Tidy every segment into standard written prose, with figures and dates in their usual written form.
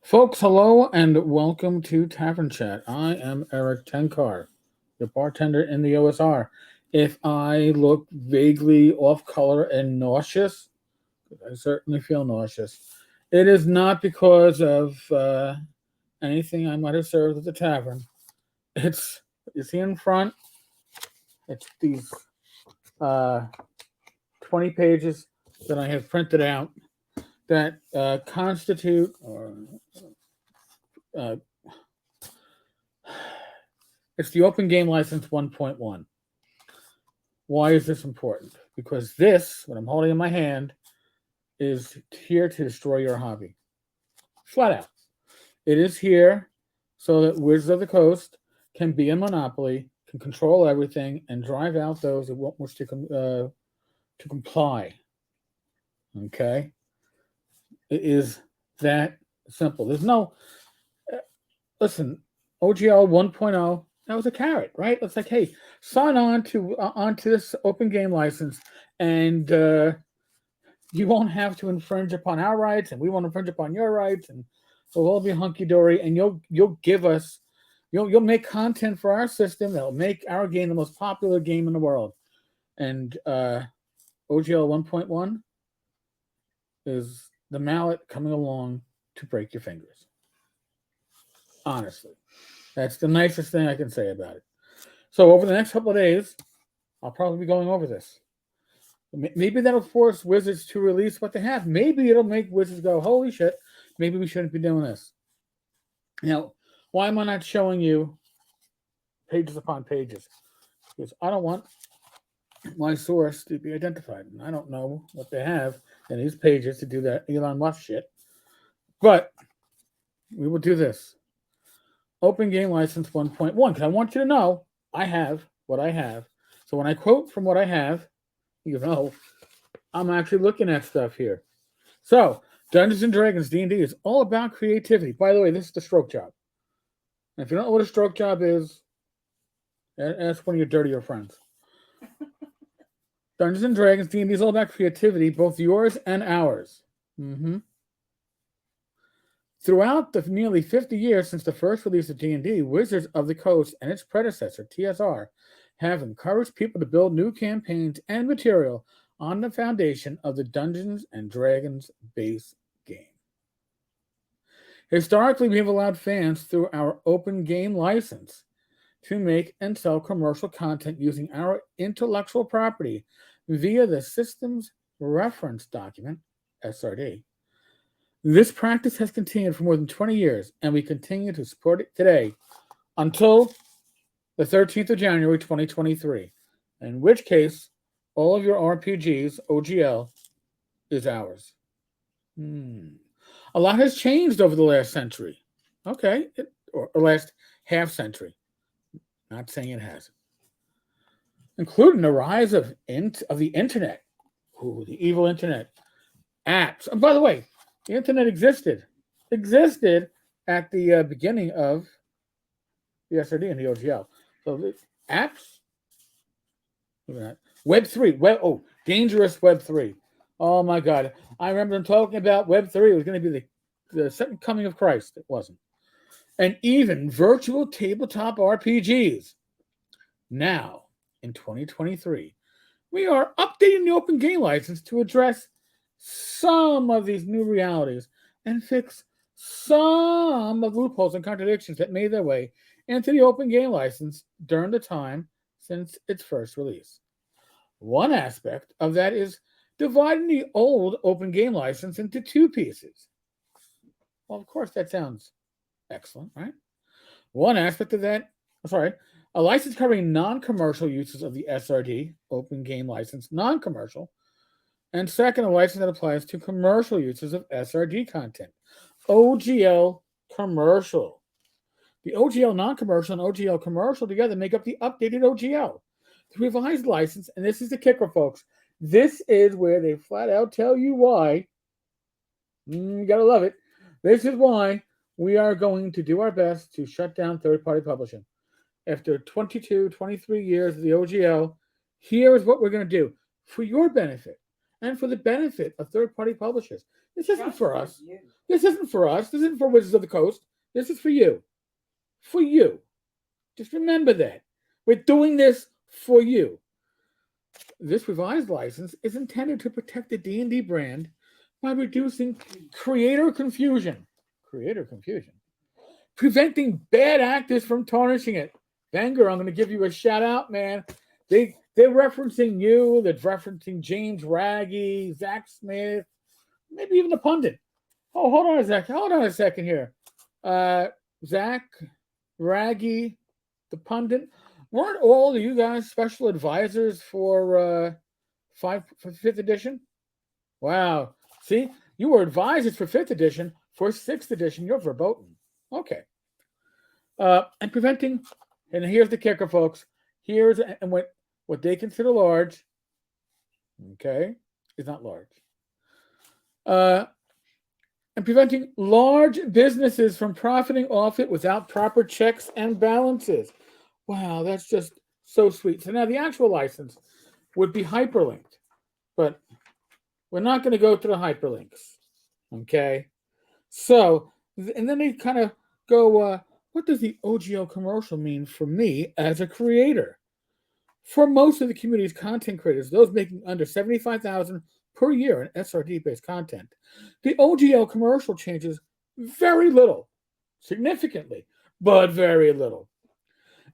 Folks, hello and welcome to Tavern Chat. I am Eric Tenkar, your bartender in the OSR. If I look vaguely off color and nauseous, 'cause I certainly feel nauseous, it is not because of anything I might have served at the tavern. It's you see in front. It's these uh, 20 pages that I have printed out that constitute or uh, it's the Open Game License 1.1. Why is this important? Because this, what I'm holding in my hand, is here to destroy your hobby. Flat out. It is here so that Wizards of the Coast can be a monopoly, can control everything, and drive out those that won't wish to comply. Okay? It is that simple. There's no, listen, OGL 1.0, that was a carrot, right? It's like, hey, sign on to onto this open game license, and you won't have to infringe upon our rights, and we won't infringe upon your rights, and we'll all be hunky dory. And you'll give us, you'll make content for our system that'll make our game the most popular game in the world. And OGL 1.1 is the mallet coming along to break your fingers. Honestly, that's the nicest thing I can say about it. So over the next couple of days, I'll probably be going over this. Maybe that'll force Wizards to release what they have. Maybe it'll make Wizards go, holy shit, maybe we shouldn't be doing this. Now, why am I not showing you pages upon pages? Because I don't want my source to be identified. And I don't know what they have in these pages to do that Elon Musk shit. But we will do this. Open Game License 1.1, because I want you to know I have what I have. So when I quote from what I have, you know, I'm actually looking at stuff here. So, Dungeons and Dragons D&D is all about creativity. By the way, this is the stroke job. And if you don't know what a stroke job is, ask one of your dirtier friends. Dungeons and Dragons D&D is all about creativity, both yours and ours. Mm-hmm. Throughout the nearly 50 years since the first release of D&D, Wizards of the Coast and its predecessor, TSR, have encouraged people to build new campaigns and material on the foundation of the Dungeons and Dragons base game. Historically, we have allowed fans through our open game license to make and sell commercial content using our intellectual property via the Systems Reference Document, SRD. This practice has continued for more than 20 years, and we continue to support it today until the 13th of January, 2023, in which case all of your RPGs, OGL, is ours. A lot has changed over the last century. Okay, or last half century. Not saying it hasn't. Including the rise of the internet. Ooh, the evil internet. Apps. And by the way, the internet existed at the beginning of the SRD and the OGL. So the apps, Web 3, dangerous Web 3. Oh my God. I remember them talking about Web 3. It was going to be the second coming of Christ. It wasn't. And even virtual tabletop RPGs. Now, in 2023, we are updating the open game license to address some of these new realities and fix some of the loopholes and contradictions that made their way into the open game license during the time since its first release. One aspect of that is dividing the old open game license into two pieces. Well, of course, that sounds excellent, right? One aspect of that, a license covering non-commercial uses of the SRD, open game license, non-commercial, and second, a license that applies to commercial uses of SRD content. OGL commercial. The OGL non-commercial and OGL commercial together make up the updated OGL. The revised license, and this is the kicker, folks. This is where they flat out tell you why. You gotta love it. This is why we are going to do our best to shut down third-party publishing. After 22, 23 years of the OGL, here is what we're going to do for your benefit and for the benefit of third-party publishers. This isn't for us. This isn't for us. This isn't for Wizards of the Coast. This is for you. For you. Just remember that. We're doing this for you. This revised license is intended to protect the D&D brand by reducing creator confusion. Creator confusion. Preventing bad actors from tarnishing it. Banger, I'm going to give you a shout out, man. They're referencing you. They're referencing James Raggy, Zach Smith, maybe even the pundit. Oh, hold on a second. Hold on a second here. Zach, Raggy, the pundit. Weren't all of you guys special advisors for fifth edition? Wow. See, you were advisors for fifth edition. For sixth edition, you're verboten. Okay. And preventing, and here's the kicker, folks. Here's and what they consider large, okay, is not large. And preventing large businesses from profiting off it without proper checks and balances. Wow, that's just so sweet. So now the actual license would be hyperlinked, but we're not going to go to the hyperlinks, okay? So, and then they kind of go, what does the OGL commercial mean for me as a creator? For most of the community's content creators, those making under $75,000 per year in SRD-based content, the OGL commercial changes very little, significantly, but very little.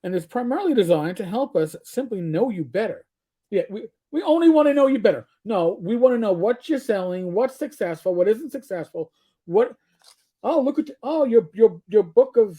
And it's primarily designed to help us simply know you better. Yeah, we only want to know you better. No, we want to know what you're selling, what's successful, what isn't successful, what. Oh, look at your book of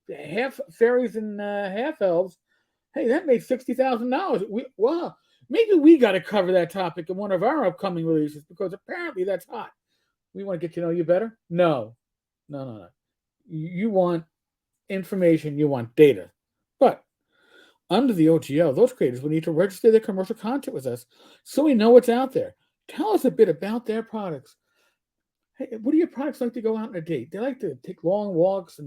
half fairies and half elves. Hey, that made $60,000. Wow, maybe we got to cover that topic in one of our upcoming releases because apparently that's hot. We want to get to know you better. No. You want information. You want data. But under the OGL, those creators will need to register their commercial content with us so we know what's out there. Tell us a bit about their products. Hey, what do your products like to go out on a date? They like to take long walks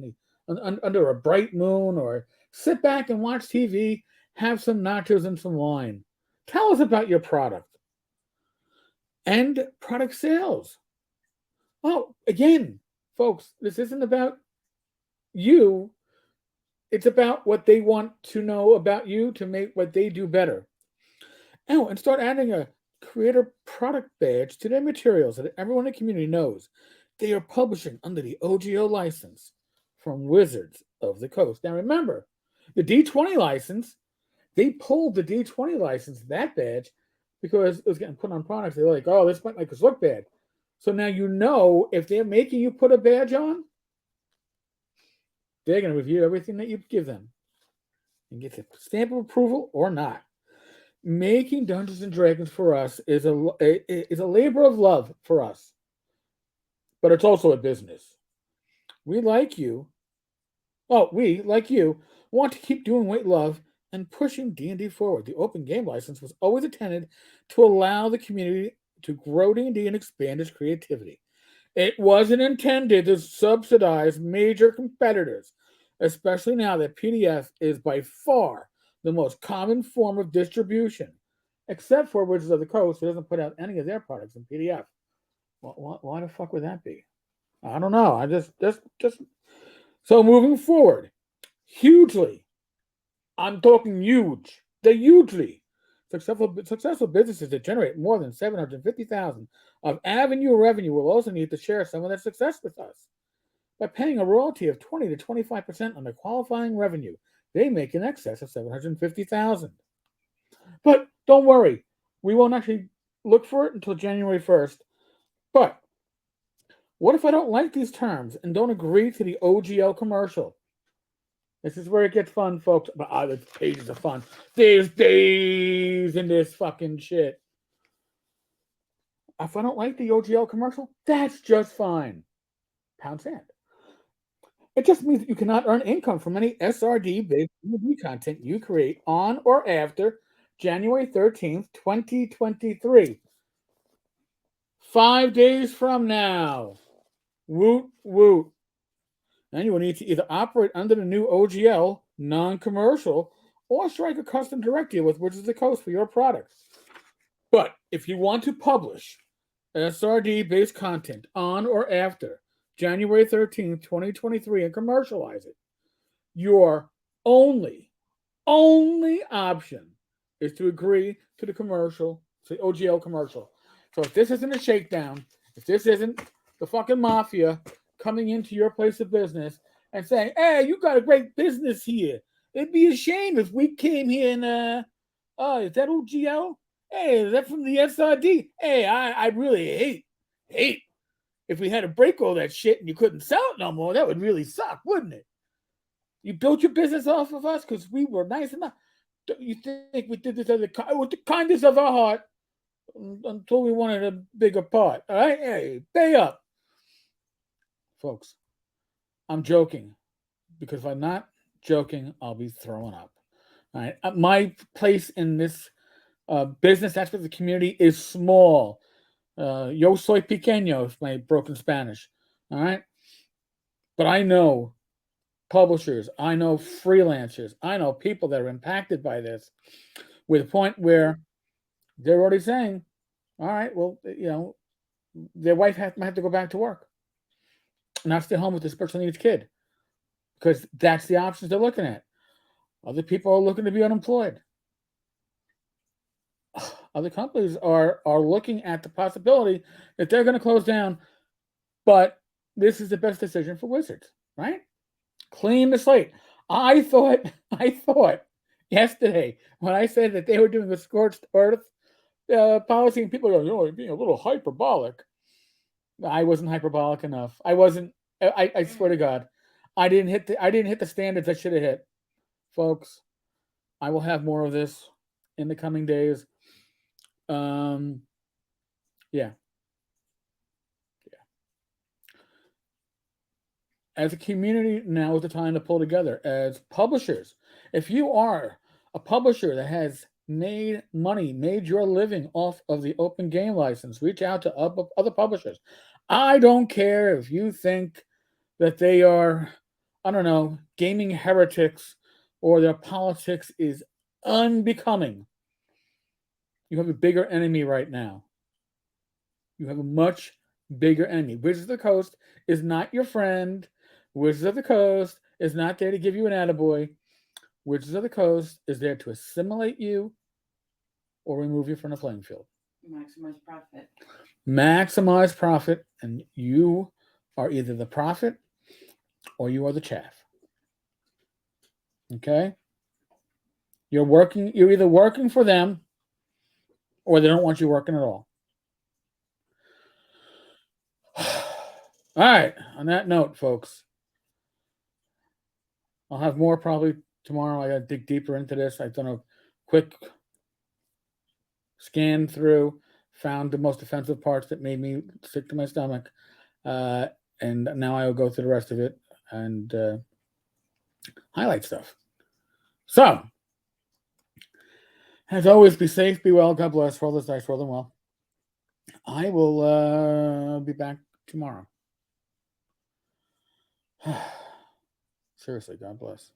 under a bright moon or sit back and watch TV, have some nachos and some wine. Tell us about your product. And product sales. Oh, again, folks, this isn't about you. It's about what they want to know about you to make what they do better. Oh, and start adding a creator product badge to their materials so that everyone in the community knows they are publishing under the OGL license from Wizards of the Coast. Now remember, the D20 license, they pulled the D20 license, that badge, because it was getting put on products. They're like, oh, this might make us look bad. So now you know if they're making you put a badge on, they're going to review everything that you give them and get the stamp of approval or not. Making Dungeons and Dragons for us is a labor of love for us, but it's also a business. We like you, want to keep doing what we love and pushing D&D forward. The open game license was always intended to allow the community to grow D&D and expand its creativity. It wasn't intended to subsidize major competitors, especially now that PDF is by far the most common form of distribution, except for Wizards of the Coast, who doesn't put out any of their products in PDF. Why the fuck would that be? I don't know. I just so moving forward, hugely, I'm talking huge. They're hugely successful businesses that generate more than $750,000 of annual revenue will also need to share some of that success with us by paying a royalty of 20 to 25% on the qualifying revenue they make in excess of $750,000. But don't worry, we won't actually look for it until January 1st. But what if I don't like these terms and don't agree to the OGL commercial? This is where it gets fun, folks. But the pages are fun. There's days in this fucking shit. If I don't like the OGL commercial, that's just fine. Pound sand. It just means that you cannot earn income from any SRD-based content you create on or after January 13th, 2023. 5 days from now. Woot, woot. And you will need to either operate under the new OGL, non-commercial, or strike a custom direct deal with Wizards of the Coast for your products. But if you want to publish SRD-based content on or after January 13th, 2023 and commercialize it, your only option is to agree to the commercial, the OGL commercial. So if this isn't a shakedown, if this isn't the fucking mafia coming into your place of business and saying, hey, you got a great business here. It'd be a shame if we came here and, is that OGL? Hey, is that from the SRD? Hey, I really hate if we had to break all that shit and you couldn't sell it no more. That would really suck, wouldn't it? You built your business off of us because we were nice enough. You think we did this with the kindness of our heart until we wanted a bigger part? All right, hey, pay up, folks. I'm joking because if I'm not joking, I'll be throwing up. All right, my place in this business aspect of the community is small. Yo soy pequeño, is my broken Spanish. All right, but I know publishers, I know freelancers, I know people that are impacted by this, with a point where they're already saying, all right, well, their wife might have to go back to work, not stay home with this special needs kid, because that's the options they're looking at. Other people are looking to be unemployed. Other companies are looking at the possibility that they're going to close down, but this is the best decision for Wizards, right? Clean the slate. I thought yesterday when I said that they were doing a scorched earth policy, and people go, you're being a little hyperbolic. I wasn't hyperbolic enough. I wasn't. I swear to God, I didn't hit the standards I should have hit, folks. I will have more of this in the coming days. Yeah. As a community, now is the time to pull together. As publishers, if you are a publisher that has made money, made your living off of the open game license, reach out to other publishers. I don't care if you think that they are, I don't know, gaming heretics or their politics is unbecoming. You have a bigger enemy right now. You have a much bigger enemy. Wizards of the Coast is not your friend. Wizards of the Coast is not there to give you an attaboy. Wizards of the Coast is there to assimilate you or remove you from the playing field. Maximize profit. Maximize profit, and you are either the profit or you are the chaff. Okay? You're either working for them or they don't want you working at all. All right, on that note, folks, I'll have more probably tomorrow. I got to dig deeper into this. I've done a quick scan through, found the most offensive parts that made me sick to my stomach, and now I will go through the rest of it and highlight stuff. So, as always, be safe, be well, God bless. Roll this dice, roll them well. I will be back tomorrow. Seriously, God bless.